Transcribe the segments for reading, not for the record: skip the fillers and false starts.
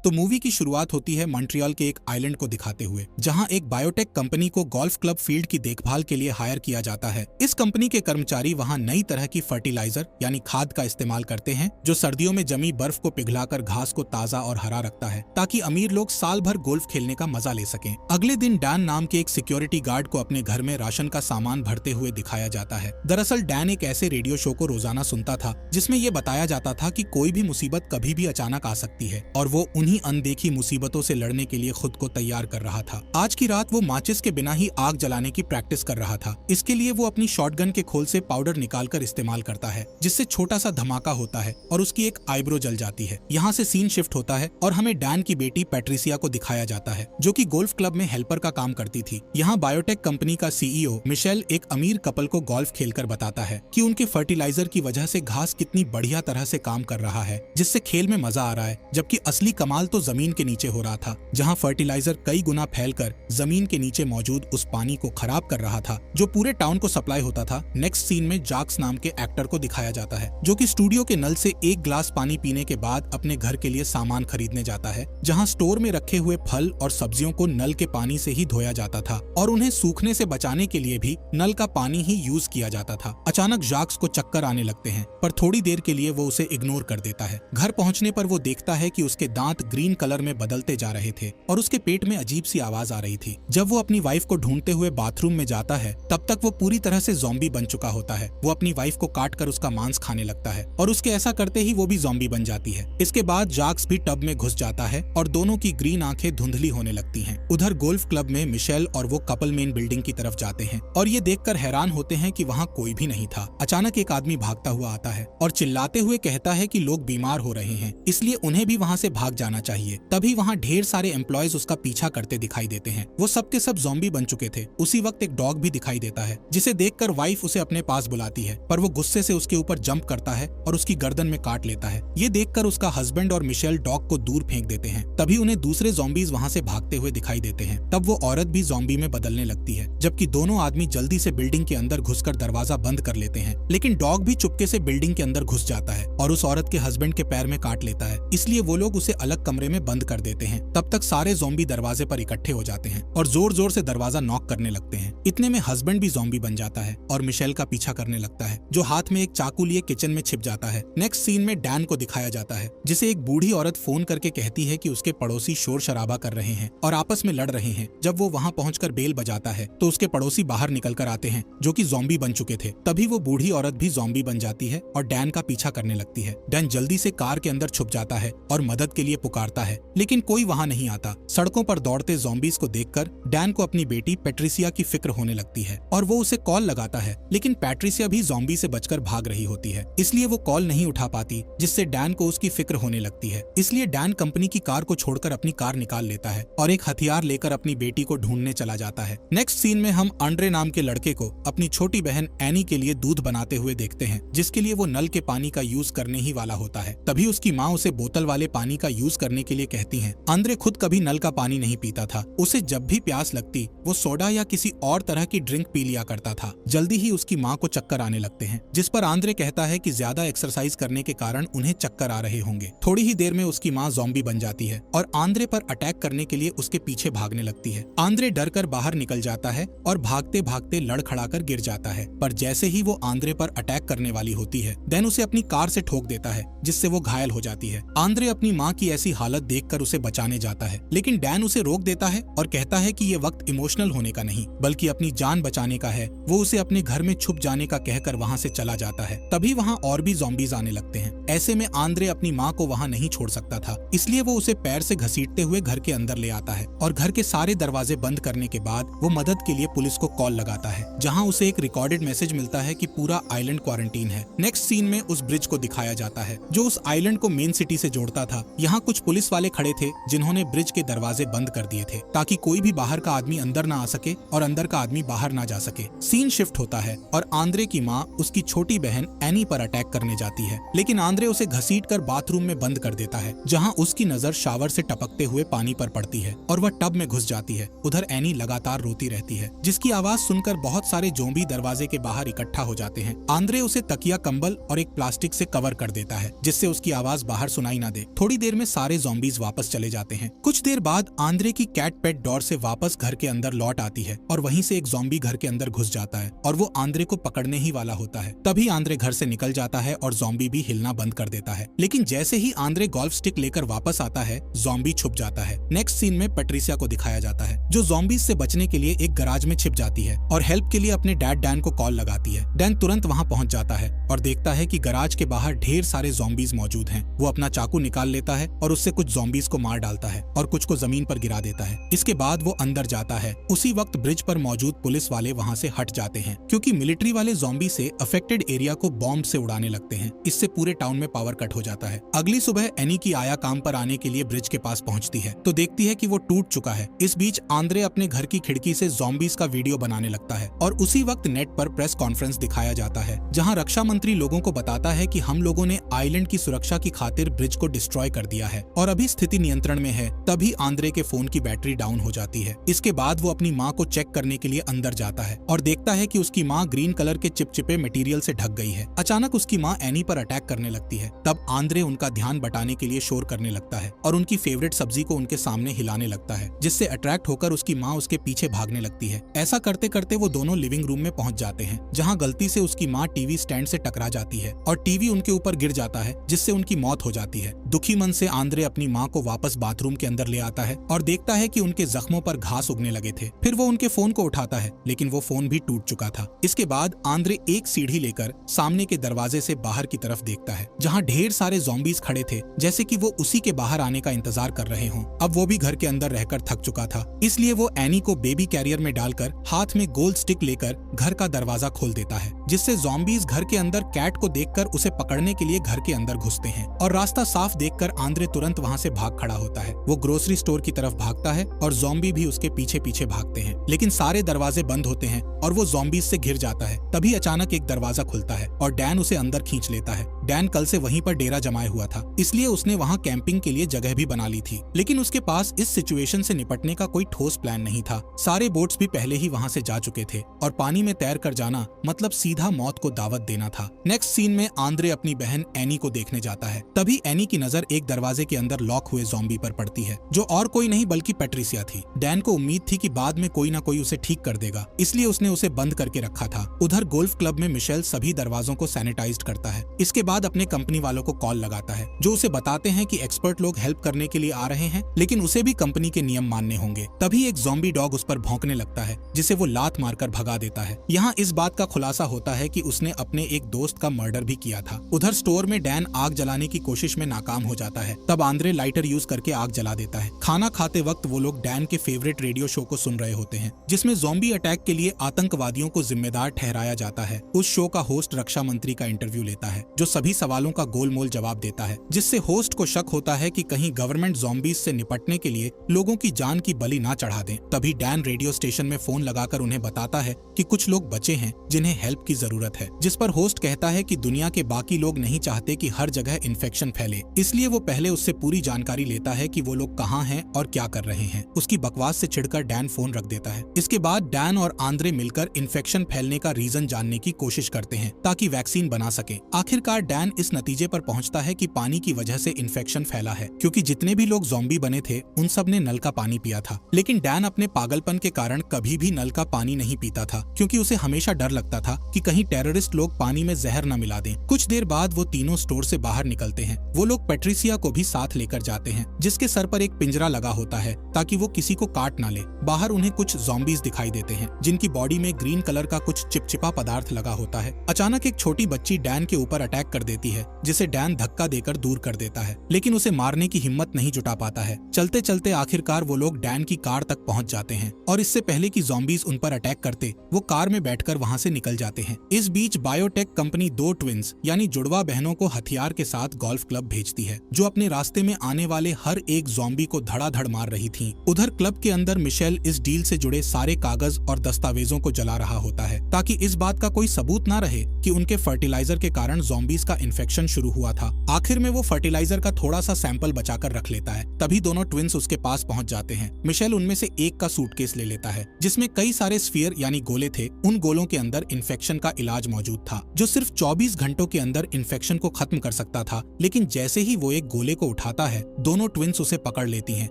तो मूवी की शुरुआत होती है मॉन्ट्रियल के एक आइलैंड को दिखाते हुए, जहां एक बायोटेक कंपनी को गोल्फ क्लब फील्ड की देखभाल के लिए हायर किया जाता है। इस कंपनी के कर्मचारी वहां नई तरह की फर्टिलाइजर यानी खाद का इस्तेमाल करते हैं, जो सर्दियों में जमी बर्फ को पिघलाकर घास को ताजा और हरा रखता है, ताकि अमीर लोग साल भर गोल्फ खेलने का मजा ले सकें। अगले दिन डैन नाम के एक सिक्योरिटी गार्ड को अपने घर में राशन का सामान भरते हुए दिखाया जाता है। दरअसल डैन एक ऐसे रेडियो शो को रोजाना सुनता था जिसमें ये बताया जाता था कि कोई भी मुसीबत कभी भी अचानक आ सकती है, और वो उन्हीं अनदेखी मुसीबतों से लड़ने के लिए खुद को तैयार कर रहा था। आज की रात वो माचिस के बिना ही आग जलाने की प्रैक्टिस कर रहा था। इसके लिए वो अपनी शॉटगन के खोल से पाउडर निकालकर इस्तेमाल करता है, जिससे छोटा सा धमाका होता है और उसकी एक आईब्रो जल जाती है। यहाँ से सीन शिफ्ट होता है और हमें डैन की बेटी पैट्रिसिया को दिखाया जाता है, जो कि गोल्फ क्लब में हेल्पर का काम करती थी। यहाँ बायोटेक कंपनी का सीईओ मिशेल एक अमीर कपल को गोल्फ खेलकर बताता है कि उनके फर्टिलाइजर की वजह से घास कितनी बढ़िया तरह से काम कर रहा है, जिससे खेल में मजा आ रहा है, जबकि असली कमाल तो जमीन के नीचे हो रहा था, जहां फर्टिलाइजर कई गुना फैलकर जमीन के नीचे मौजूद उस पानी को खराब कर रहा था जो पूरे टाउन को सप्लाई होता था। नेक्स्ट सीन में जैक्स नाम के एक्टर को दिखाया जाता है, जो कि स्टूडियो के नल से एक ग्लास पानी पीने के बाद अपने घर के लिए सामान खरीदने जाता है, जहां स्टोर में रखे हुए फल और सब्जियों को नल के पानी से ही धोया जाता था और उन्हें सूखने से बचाने के लिए भी नल का पानी ही यूज किया जाता था। अचानक जैक्स को चक्कर आने लगते हैं, पर थोड़ी देर के लिए वो उसे इग्नोर कर देता है। घर पहुंचने पर वो देखता है कि उसके दांत ग्रीन कलर में बदलते जा रहे थे और उसके पेट में अजीब सी आवाज आ रही थी। जब वो अपनी वाइफ को ढूंढते हुए बाथरूम में जाता है, तब तक वो पूरी तरह से ज़ॉम्बी बन चुका होता है। वो अपनी वाइफ को काट कर उसका मांस खाने लगता है और उसके ऐसा करते ही वो भी ज़ॉम्बी बन जाती है। इसके बाद जैक्स भी टब में घुस जाता है और दोनों की ग्रीन आंखें धुंधली होने लगती हैं। उधर गोल्फ क्लब में मिशेल और वो कपल मेन बिल्डिंग की तरफ जाते हैं और ये देखकर हैरान होते हैं कि वहाँ कोई भी नहीं था। अचानक एक आदमी भागता हुआ आता है और चिल्लाते हुए कहता है कि लोग बीमार हो रहे हैं, इसलिए उन्हें भी वहाँ से भाग जाना चाहिए। तभी वहाँ ढेर सारे एम्प्लॉयज उसका पीछा करते दिखाई देते हैं। वो सब के सब ज़ॉम्बी बन चुके थे। उसी वक्त एक डॉग भी दिखाई देता है, जिसे देखकर वाइफ उसे अपने पास बुलाती है, पर वो गुस्से से उसके ऊपर जंप करता है और उसकी गर्दन में काट लेता है। ये देखकर उसका हस्बैंड और मिशेल डॉग को दूर फेंक देते हैं। तभी उन्हें दूसरे ज़ॉम्बीज वहाँ से भागते हुए दिखाई देते हैं। तब वो औरत भी ज़ॉम्बी में बदलने लगती है, जबकि दोनों आदमी जल्दी से बिल्डिंग के अंदर घुसकर दरवाजा बंद कर लेते हैं। लेकिन डॉग भी चुपके से बिल्डिंग के अंदर घुस जाता है और उस औरत के हस्बैंड के पैर में काट लेता है, इसलिए वो लोग उसे अलग कमरे में बंद कर देते हैं। तब तक सारे ज़ॉम्बी दरवाजे पर इकट्ठे हो जाते हैं और जोर जोर से दरवाजा नॉक करने लगते हैं। इतने में हस्बैंड भी ज़ॉम्बी बन जाता है और मिशेल का पीछा करने लगता है, जो हाथ में एक चाकू लिए किचन में छिप जाता है। नेक्स्ट सीन में डैन को दिखाया जाता है, जिसे एक बूढ़ी औरत फोन करके कहती है कि उसके पड़ोसी शोर शराबा कर रहे हैं और आपस में लड़ रहे हैं। जब वो वहाँ पहुंचकर बेल बजाता है तो उसके पड़ोसी बाहर निकल कर आते हैं, जो कि ज़ॉम्बी बन चुके थे। तभी वो बूढ़ी औरत भी ज़ॉम्बी बन जाती है और डैन का पीछा करने लगती है। डैन जल्दी से कार के अंदर छुप जाता है और मदद के लिए पुकारता है, लेकिन कोई वहाँ नहीं आता। सड़कों पर दौड़ते ज़ॉम्बीज को देखकर डैन को अपनी बेटी पैट्रिसिया की फिक्र होने लगती है और वो उसे कॉल लगाता है, लेकिन पैट्रिसिया भी ज़ॉम्बी से बचकर भाग रही होती है, इसलिए वो कॉल नहीं उठा पाती, जिससे डैन को उसकी फिक्र होने लगती है। इसलिए डैन कंपनी की कार को छोड़कर अपनी कार निकाल लेता है और एक हथियार लेकर अपनी बेटी को ढूंढने चला जाता है। नेक्स्ट सीन में हम आंड्रे नाम के लड़के को अपनी छोटी बहन एनी के लिए दूध बनाते हुए देखते हैं, जिसके लिए वो नल के पानी का यूज करने ही वाला होता है। तभी उसकी माँ उसे बोतल वाले पानी का यूज करने के लिए कहती है। आंद्रे खुद कभी नल का पानी नहीं पीता था। उसे जब भी प्यास लगती वो सोडा या किसी और तरह की ड्रिंक पी लिया करता था। जल्दी ही उसकी माँ को चक्कर आने लगते हैं, जिस पर आंद्रे कहता है कि ज्यादा एक्सरसाइज करने के कारण उन्हें चक्कर आ रहे होंगे। थोड़ी ही देर में उसकी माँ ज़ॉम्बी बन जाती है और आंद्रे पर अटैक करने के लिए उसके पीछे भागने लगती है। आंद्रे डर कर बाहर निकल जाता है और भागते भागते लड़खड़ाकर गिर जाता है, पर जैसे ही वो आंद्रे पर अटैक करने वाली होती है, डैन उसे अपनी कार से ठोक देता है, जिससे वो घायल हो जाती है। आंद्रे अपनी माँ की ऐसी हालत देखकर उसे बचाने जाता है, लेकिन डैन उसे रोक देता है और कहता है कि ये वक्त इमोशनल होने का नहीं, बल्कि अपनी जान बचाने का है। वो उसे अपने घर में छुप जाने का कहकर वहाँ से चला जाता है। तभी वहाँ और भी ज़ॉम्बीज आने लगते हैं। ऐसे में आंद्रे अपनी माँ को वहाँ नहीं छोड़ सकता था, इसलिए वो उसे पैर से घसीटते हुए घर के अंदर ले आता है और घर के सारे दरवाजे बंद करने के बाद वो मदद के लिए पुलिस को कॉल लगाता है, जहाँ उसे एक रिकॉर्डेड मैसेज मिलता है कि पूरा आइलैंड क्वारंटीन है। नेक्स्ट सीन में उस ब्रिज को दिखाया जाता है जो उस आइलैंड को मेन सिटी से जोड़ता था। यहाँ कुछ पुलिस वाले खड़े थे जिन्होंने ब्रिज के दरवाजे बंद कर दिए थे, ताकि कोई भी बाहर का आदमी अंदर ना आ सके और अंदर का आदमी बाहर ना जा सके। सीन शिफ्ट होता है और आंद्रे की माँ उसकी छोटी बहन एनी पर अटैक करने जाती है, लेकिन आंद्रे उसे घसीटकर बाथरूम में बंद कर देता है, जहाँ उसकी नजर शावर से टपकते हुए पानी पर पड़ती है और वह टब में घुस जाती है। उधर एनी लगातार रोती रहती है, जिसकी आवाज सुनकर बहुत सारे ज़ॉम्बी दरवाजे के बाहर इकट्ठा हो जाते हैं। आंद्रे उसे तकिया, कंबल और एक प्लास्टिक से कवर कर देता है, जिससे उसकी आवाज बाहर सुनाई ना दे। थोड़ी देर में सारे सारे ज़ॉम्बीज वापस चले जाते हैं। कुछ देर बाद आंद्रे की कैट पेट डोर से वापस घर के अंदर लौट आती है और वहीं से एक ज़ॉम्बी घर के अंदर घुस जाता है और वो आंद्रे को पकड़ने ही वाला होता है। तभी आंद्रे घर से निकल जाता है और ज़ॉम्बी भी हिलना बंद कर देता है। लेकिन जैसे ही आंद्रे गोल्फ स्टिक लेकर वापस आता है, ज़ॉम्बी छुप जाता है। नेक्स्ट सीन में पैट्रिसिया को दिखाया जाता है जो ज़ॉम्बीज से बचने के लिए एक गराज में छिप जाती है और हेल्प के लिए अपने डैड डैन को कॉल लगाती है। डैन तुरंत वहां पहुंच जाता है और देखता है कि गराज के बाहर ढेर सारे ज़ॉम्बीज मौजूद हैं। वो अपना चाकू निकाल लेता है और उससे कुछ ज़ॉम्बीज को मार डालता है और कुछ को जमीन पर गिरा देता है। इसके बाद वो अंदर जाता है। उसी वक्त ब्रिज पर मौजूद पुलिस वाले वहां से हट जाते हैं क्योंकि मिलिट्री वाले ज़ॉम्बी से अफेक्टेड एरिया को बॉम्ब से उड़ाने लगते हैं। इससे पूरे टाउन में पावर कट हो जाता है। अगली सुबह एनी की आया काम पर आने के लिए ब्रिज के पास पहुंचती है तो देखती है कि वो टूट चुका है। इस बीच आंद्रे अपने घर की खिड़की से ज़ॉम्बीज का वीडियो बनाने लगता है और उसी वक्त नेट पर प्रेस कॉन्फ्रेंस दिखाया जाता है जहां रक्षा मंत्री लोगों को बताता है कि हम लोगों ने आइलैंड की सुरक्षा की खातिर ब्रिज को डिस्ट्रॉय कर दिया है और अभी स्थिति नियंत्रण में है। तभी आंद्रे के फोन की बैटरी डाउन हो जाती है। इसके बाद वो अपनी माँ को चेक करने के लिए अंदर जाता है और देखता है कि उसकी माँ ग्रीन कलर के चिपचिपे मटेरियल से ढक गई है। अचानक उसकी माँ एनी पर अटैक करने लगती है। तब आंद्रे उनका ध्यान बटाने के लिए शोर करने लगता है और उनकी फेवरेट सब्जी को उनके सामने हिलाने लगता है जिससे अट्रैक्ट होकर उसकी माँ उसके पीछे भागने लगती है। ऐसा करते करते वो दोनों लिविंग रूम में पहुंच जाते हैं जहां गलती से उसकी माँ टीवी स्टैंड से टकरा जाती है और टीवी उनके ऊपर गिर जाता है जिससे उनकी मौत हो जाती है। दुखी मन से आंद्रे अपनी माँ को वापस बाथरूम के अंदर ले आता है और देखता है कि उनके जख्मों पर घास उगने लगे थे। फिर वो उनके फोन को उठाता है लेकिन वो फोन भी टूट चुका था। इसके बाद आंद्रे एक सीढ़ी लेकर सामने के दरवाजे से बाहर की तरफ देखता है जहाँ ढेर सारे ज़ॉम्बीज खड़े थे जैसे कि वो उसी के बाहर आने का इंतजार कर रहे हों। अब वो भी घर के अंदर रहकर थक चुका था, इसलिए वो एनी को बेबी कैरियर में डालकर हाथ में गोल्ड स्टिक लेकर घर का दरवाजा खोल देता है जिससे ज़ॉम्बीज घर के अंदर कैट को देखकर उसे पकड़ने के लिए घर के अंदर घुसते हैं और रास्ता साफ देखकर आंद्रे तुरंत वहां से भाग खड़ा होता है। वो ग्रोसरी स्टोर की तरफ भागता है और ज़ॉम्बी भी उसके पीछे पीछे भागते हैं लेकिन सारे दरवाजे बंद होते हैं और वो ज़ॉम्बीज से घिर जाता है। तभी अचानक एक दरवाजा खुलता है और डैन उसे अंदर खींच लेता है। डैन कल से वहीं पर डेरा जमाए हुआ था इसलिए उसने वहां कैंपिंग के लिए जगह भी बना ली थी, लेकिन उसके पास इस सिचुएशन से निपटने का कोई ठोस प्लान नहीं था। सारे बोट्स भी पहले ही वहां से जा चुके थे और पानी में तैर कर जाना मतलब सीधा मौत को दावत देना था। नेक्स्ट सीन में आंद्रे अपनी बहन एनी को देखने जाता है। तभी एनी की नजर एक दरवाजे के अंदर लॉक हुए ज़ॉम्बी पर पड़ती है जो और कोई नहीं बल्कि पैट्रिसिया थी। डैन को उम्मीद थी कि बाद में कोई ना कोई उसे ठीक कर देगा, इसलिए उसने उसे बंद करके रखा था। उधर गोल्फ क्लब में मिशेल सभी दरवाजों को सैनिटाइज करता है। इसके बाद अपने कंपनी वालों को कॉल लगाता है जो उसे बताते हैं कि एक्सपर्ट लोग हेल्प करने के लिए आ रहे हैं लेकिन उसे भी कंपनी के नियम मानने होंगे। तभी एक ज़ॉम्बी डॉग उस पर भौंकने लगता है जिसे वो लात मारकर भगा देता है। यहाँ इस बात का खुलासा होता है कि उसने अपने एक दोस्त का मर्डर भी किया था। उधर स्टोर में डैन आग जलाने की कोशिश में नाकाम हो जाता है। तब आंद्रे लाइटर यूज करके आग जला देता है। खाना खाते वक्त वो लोग डैन के फेवरेट रेडियो शो को सुन रहे होते हैं जिसमें ज़ॉम्बी अटैक के लिए आतंकवादियों को जिम्मेदार ठहराया जाता है। उस शो का होस्ट रक्षा मंत्री का इंटरव्यू लेता है जो सभी सवालों का गोलमोल जवाब देता है जिससे होस्ट को शक होता है कि कहीं गवर्नमेंट ज़ॉम्बीज से निपटने के लिए लोगों की जान की बलि ना चढ़ा दें। तभी डैन रेडियो स्टेशन में फोन लगाकर उन्हें बताता है कि कुछ लोग बचे हैं जिन्हें हेल्प की जरूरत है, जिस पर होस्ट कहता है कि दुनिया के बाकी लोग नहीं चाहते कि हर जगह इन्फेक्शन फैले, इसलिए वो पहले उससे पूरी जानकारी लेता है कि वो लोग कहाँ हैं और क्या कर रहे हैं। उसकी बकवास से चिढ़कर डैन फोन रख देता है। इसके बाद डैन और आंद्रे मिलकर इन्फेक्शन फैलने का रीजन जानने की कोशिश करते हैं ताकि वैक्सीन बना सके। आखिरकार डैन इस नतीजे पर पहुंचता है कि पानी की वजह से इन्फेक्शन फैला है क्योंकि जितने भी लोग ज़ॉम्बी बने थे उन सब ने नल का पानी पिया था। लेकिन डैन अपने पागलपन के कारण कभी भी नल का पानी नहीं पीता था क्योंकि उसे हमेशा डर लगता था कि कहीं टेररिस्ट लोग पानी में जहर न मिला दें। कुछ देर बाद वो तीनों स्टोर से बाहर निकलते हैं। वो लोग पैट्रिसिया को भी साथ लेकर जाते हैं जिसके सर पर एक पिंजरा लगा होता है ताकि वो किसी को काट ना ले। बाहर उन्हें कुछ ज़ॉम्बीज दिखाई देते हैं जिनकी बॉडी में ग्रीन कलर का कुछ चिपचिपा पदार्थ लगा होता है। अचानक एक छोटी बच्ची डैन के ऊपर अटैक कर देती है जिसे डैन धक्का देकर दूर कर देता है लेकिन उसे मारने की हिम्मत नहीं जुटा पाता है। चलते चलते आखिरकार वो लोग डैन की कार तक पहुंच जाते हैं और इससे पहले कि ज़ॉम्बीज उन पर अटैक करते वो कार में बैठकर वहां से निकल जाते हैं। इस बीच बायोटेक कंपनी 2 ट्विंस यानी जुड़वा बहनों को हथियार के साथ गोल्फ क्लब भेजती है जो अपने रास्ते में आने वाले हर एक ज़ॉम्बी को धड़ाधड़ मार रही थी। उधर क्लब के अंदर मिशेल इस डील से जुड़े सारे कागज और दस्तावेजों को जला रहा होता है ताकि इस बात का कोई सबूत ना रहे कि उनके फर्टिलाइजर के कारण ज़ॉम्बीज का इन्फेक्शन शुरू हुआ था। आखिर में वो फर्टिलाइजर का थोड़ा सा सैंपल बचाकर रख लेता है। तभी दोनों ट्विंस उसके पास पहुंच जाते हैं। मिशेल उनमें से एक का सूटकेस ले लेता है जिसमें कई सारे स्फीयर यानी गोले थे। उन गोलों के अंदर इन्फेक्शन का इलाज मौजूद था जो सिर्फ 24 घंटों के अंदर इन्फेक्शन को खत्म कर सकता था। लेकिन जैसे ही वो एक गोले को उठाता है, दोनों ट्विंस उसे पकड़ लेती हैं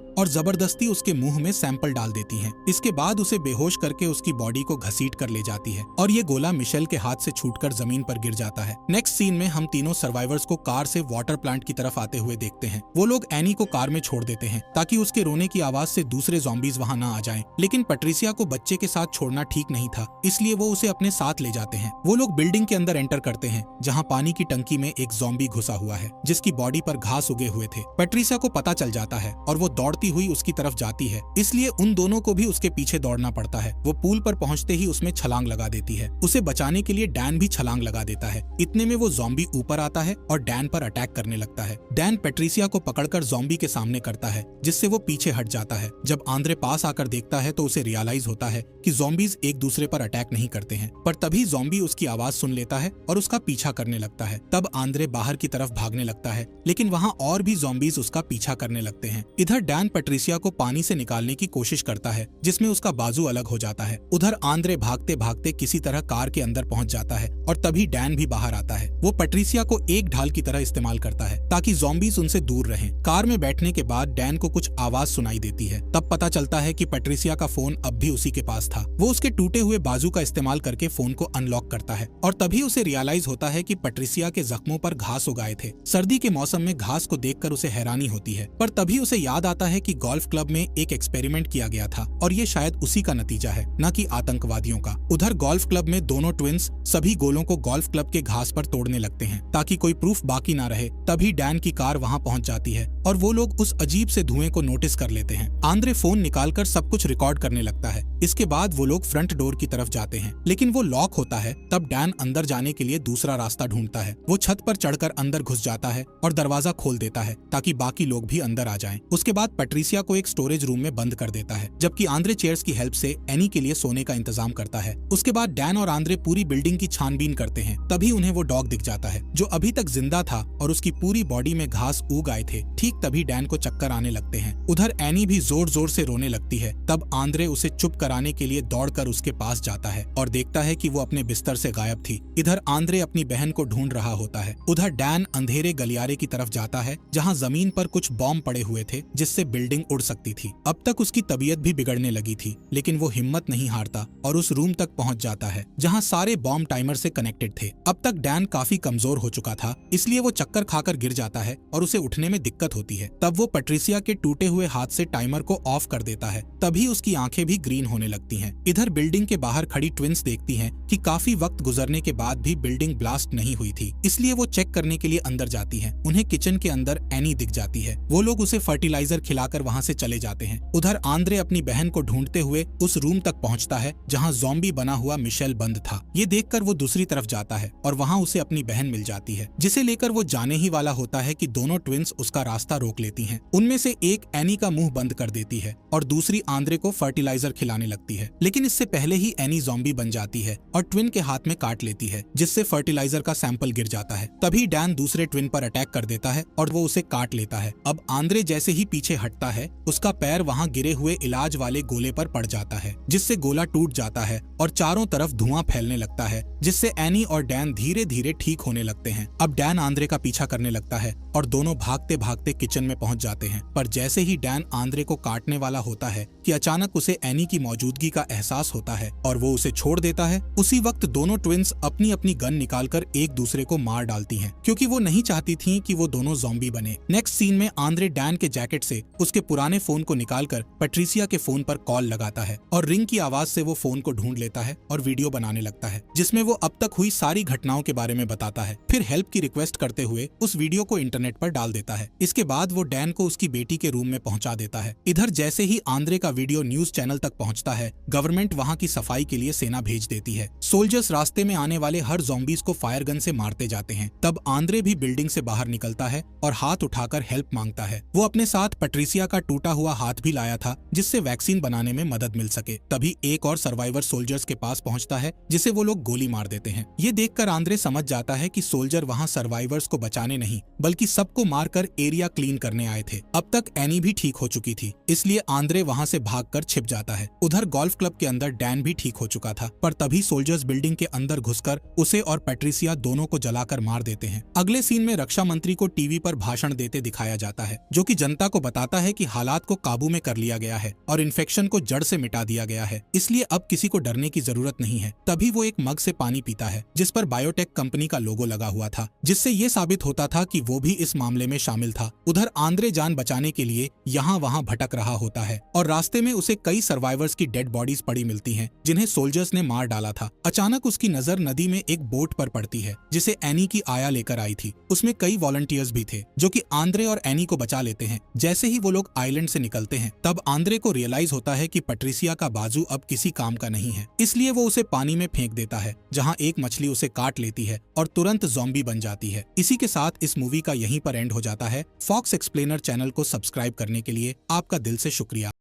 और जबरदस्ती उसके मुंह में सैंपल डाल देती हैं। इसके बाद उसे बेहोश करके उसकी बॉडी को घसीट कर ले जाती है और ये गोला मिशेल के हाथ से छूटकर जमीन पर गिर जाता है। नेक्स्ट सीन में हम तीनों सर्वाइवर्स को कार से वाटर प्लांट की तरफ आते हुए देखते हैं। वो लोग एनी को कार में छोड़ देते हैं ताकि उसके रोने की आवाज से दूसरे ज़ॉम्बीज वहां ना आ जाएं। लेकिन पैट्रिसिया को बच्चे के साथ छोड़ना ठीक नहीं था, इसलिए वो उसे अपने साथ ले जाते हैं। वो लोग बिल्डिंग के अंदर एंटर करते हैं जहां पानी की टंकी में एक ज़ॉम्बी घुसा हुआ है जिसकी बॉडी पर घास उगे हुए थे। पैट्रिसिया को पता चल जाता है और वो दौड़ती हुई उसकी तरफ जाती है, इसलिए उन दोनों को भी उसके पीछे दौड़ना पड़ता है। वो पूल पर पहुंचते ही उसमें छलांग लगा देती है। उसे बचाने के लिए डैन भी छलांग लगा देता है। इतने में वो ज़ॉम्बी ऊपर आता है और डैन पर अटैक करने लगता है। डैन पैट्रिसिया को पकड़कर ज़ॉम्बी के सामने करता है जिससे वो पीछे हट जाता है। जब आंद्रे पास आकर देखता है तो उसे रियलाइज होता है कि ज़ॉम्बीज एक दूसरे पर अटैक नहीं करते हैं। पर तभी ज़ॉम्बी उसकी आवाज सुन लेता है और उसका पीछा करने लगता है। तब आंद्रे बाहर की तरफ भागने लगता है, लेकिन वहाँ और भी ज़ॉम्बीज उसका पीछा करने लगते हैं। इधर डैन पैट्रिसिया को पानी से निकालने की कोशिश करता है जिसमें उसका बाजू अलग हो जाता है। उधर आंद्रे भागते भागते किसी तरह कार के अंदर पहुंच जाता है और तभी डैन भी बाहर आता है। वो पैट्रिसिया को एक ढाल की तरह इस्तेमाल करता है ताकि ज़ॉम्बीज उनसे दूर रहें। कार में बैठने के बाद डैन को कुछ आवाज सुनाई देती है। तब पता चलता है कि पैट्रिसिया का फोन अब भी उसी के पास था। वो उसके टूटे हुए बाजू का इस्तेमाल करके फोन को अनलॉक करता है और तभी उसे रियलाइज होता है कि पैट्रिसिया के जख्मों पर घास उगाए थे। सर्दी के मौसम में घास को देखकर उसे हैरानी होती है, पर तभी उसे याद आता है कि गोल्फ क्लब में एक एक्सपेरिमेंट किया गया था और ये शायद उसी का नतीजा है, न कि आतंकवादियों का। उधर गोल्फ क्लब में दोनों ट्विंस सभी गोलों को गोल्फ क्लब के घास पर तोड़ने लगते हैं ताकि कोई प्रूफ बाकी ना रहे। तभी डैन की कार वहां पहुंच जाती है और वो लोग उस अजीब से धुएं को नोटिस कर लेते हैं। आंद्रे फोन निकालकर सब कुछ रिकॉर्ड करने लगता है। इसके बाद वो लोग फ्रंट डोर की तरफ जाते हैं, लेकिन वो लॉक होता है। तब डैन अंदर जाने के लिए दूसरा रास्ता ढूंढता है। वो छत पर चढ़कर अंदर घुस जाता है और दरवाजा खोल देता है ताकि बाकी लोग भी अंदर आ जाएं। उसके बाद पैट्रिसिया को एक स्टोरेज रूम में बंद कर देता है, जबकि आंद्रे चेयर्स की हेल्प से एनी के लिए सोने का इंतजाम करता है। उसके बाद डैन और आंद्रे पूरी बिल्डिंग की छानबीन करते हैं। तभी उन्हें वो डॉग दिख जाता है जो अभी तक जिंदा था और उसकी पूरी बॉडी में घास उग आए थे। ठीक तभी डैन को चक्कर आने लगते हैं। उधर एनी भी जोर जोर से रोने लगती है। तब आंद्रे उसे चुप कराने के लिए दौड़कर उसके पास जाता है और देखता है कि वो अपने बिस्तर से गायब थी। इधर आंद्रे अपनी बहन को ढूंढ रहा होता है। उधर डैन अंधेरे गलियारे की तरफ जाता है जहां जमीन पर कुछ बॉम्ब पड़े हुए थे जिससे बिल्डिंग उड़ सकती थी। अब तक उसकी तबीयत भी बिगड़ने लगी थी, लेकिन वो हिम्मत नहीं हारता और उस रूम तक पहुंच जाता है जहां सारे बॉम्ब टाइमर से कनेक्टेड थे। अब तक डैन काफी कमजोर हो चुका था, इसलिए वो चक्कर खाकर गिर जाता है और उसे उठने में दिक्कत होती है। तब वो पैट्रिसिया के टूटे हुए हाथ से टाइमर को ऑफ कर देता है। तभी उसकी आंखें भी ग्रीन होने लगती हैं। इधर बिल्डिंग के बाहर खड़ी ट्विंस देखती हैं कि काफी वक्त गुजरने के बाद भी बिल्डिंग ब्लास्ट नहीं हुई थी, इसलिए वो चेक करने के लिए अंदर जाती हैं। उन्हें किचन के अंदर एनी दिख जाती है। वो लोग उसे फर्टिलाइजर खिलाकर वहां से चले जाते हैं। उधर आंद्रे अपनी बहन को ढूंढते हुए उस रूम तक पहुंचता है जहां ज़ॉम्बी बना हुआ मिशेल बंद था। ये देखकर वो दूसरी तरफ जाता है और वहां उसे अपनी बहन मिल जाती है, जिसे लेकर वो जाने ही वाला होता है कि दोनों ट्विंस उसका रास्ता रोक लेती हैं। उनमें से एक एनी का मुंह बंद कर देती है और दूसरी आंद्रे को फर्टिलाइजर खिलाने लगती है। लेकिन इससे पहले ही एनी ज़ॉम्बी बन जाती है और ट्विन के हाथ में काट लेती है, जिससे फर्टिलाइजर का सैंपल गिर जाता है। तभी डैन दूसरे ट्विन पर अटैक कर देता है और वो उसे काट लेता है। अब आंद्रे जैसे ही पीछे हटता है, उसका पैर वहां गिरे हुए इलाज वाले गोले पर पड़ जाता है, जिससे गोला टूट जाता है और चारों तरफ धुआं फैलने लगता है, जिससे एनी और डैन धीरे धीरे ठीक होने लगते हैं। अब डैन आंद्रे का पीछा करने लगता है और दोनों भागते भागते किचन में पहुंच जाते हैं। पर जैसे ही डैन आंद्रे को काटने वाला होता है कि अचानक उसे एनी की मौजूदगी का एहसास होता है और वो उसे छोड़ देता है। उसी वक्त दोनों ट्विंस अपनी अपनी गन निकालकर एक दूसरे को मार डालती हैं, क्योंकि वो नहीं चाहती थी कि वो दोनों ज़ॉम्बी बने। नेक्स्ट सीन में आंद्रे डैन के जैकेट से उसके पुराने फोन को निकालकर पैट्रिसिया के फोन पर कॉल लगाता है और रिंग की आवाज से वो फोन को ढूंढ लेता है और वीडियो बनाने लगता है, जिसमें वो अब तक हुई सारी घटनाओं के बारे में बताता है। फिर हेल्प की रिक्वेस्ट करते हुए उस वीडियो को इंटरनेट पर डाल देता है। इसके बाद वो डैन को उसकी बेटी के रूम में पहुंचा देता है। इधर जैसे ही आंद्रे का वीडियो न्यूज चैनल तक पहुंचता पहुंचता है, गवर्नमेंट वहां की सफाई के लिए सेना भेज देती है। सोल्जर्स रास्ते में आने वाले हर ज़ॉम्बीज को फायर गन से मारते जाते हैं। तब आंद्रे भी बिल्डिंग से बाहर निकलता है और हाथ उठाकर हेल्प मांगता है। वो अपने साथ पैट्रिसिया का टूटा हुआ हाथ भी लाया था, जिससे वैक्सीन बनाने में मदद मिल सके। तभी एक और सर्वाइवर सोल्जर्स के पास पहुंचता है, जिसे वो लोग गोली मार देते हैं। ये देखकर आंद्रे समझ जाता है कि सोल्जर वहां सर्वाइवर्स को बचाने नहीं, बल्कि सबको मारकर एरिया क्लीन करने आए थे। अब तक एनी भी ठीक हो चुकी थी, इसलिए आंद्रे वहां से भागकर छिप जाता है। उधर गोल्फ क्लब के अंदर डैन भी ठीक हो चुका था, पर तभी सोल्जर्स बिल्डिंग के अंदर घुसकर उसे और पैट्रिसिया दोनों को जलाकर मार देते हैं। अगले सीन में रक्षा मंत्री को टीवी पर भाषण देते दिखाया जाता है, जो कि जनता को बताता है कि हालात को काबू में कर लिया गया है और इन्फेक्शन को जड़ से मिटा दिया गया है, इसलिए अब किसी को डरने की जरूरत नहीं है। तभी वो एक मग से पानी पीता है, जिस पर बायोटेक कंपनी का लोगो लगा हुआ था, जिससे ये साबित होता था कि वो भी इस मामले में शामिल था। उधर आंद्रे जान बचाने के लिए यहाँ वहाँ भटक रहा होता है और रास्ते में उसे कई सर्वाइवर्स की डेड बॉडीज पड़ी मिलती हैं, जिन्हें सोल्जर्स ने मार डाला था। अचानक उसकी नजर नदी में एक बोट पर पड़ती है, जिसे एनी की आया लेकर आई थी। उसमें कई वॉलंटियर्स भी थे, जो कि आंद्रे और एनी को बचा लेते हैं। जैसे ही वो लोग आइलैंड से निकलते हैं, तब आंद्रे को रियलाइज होता है कि पैट्रिसिया का बाजू अब किसी काम का नहीं है, इसलिए वो उसे पानी में फेंक देता है, जहाँ एक मछली उसे काट लेती है और तुरंत ज़ॉम्बी बन जाती है। इसी के साथ इस मूवी का यहीं पर एंड हो जाता है। फॉक्स एक्सप्लेनर चैनल को सब्सक्राइब करने के लिए आपका दिल से शुक्रिया।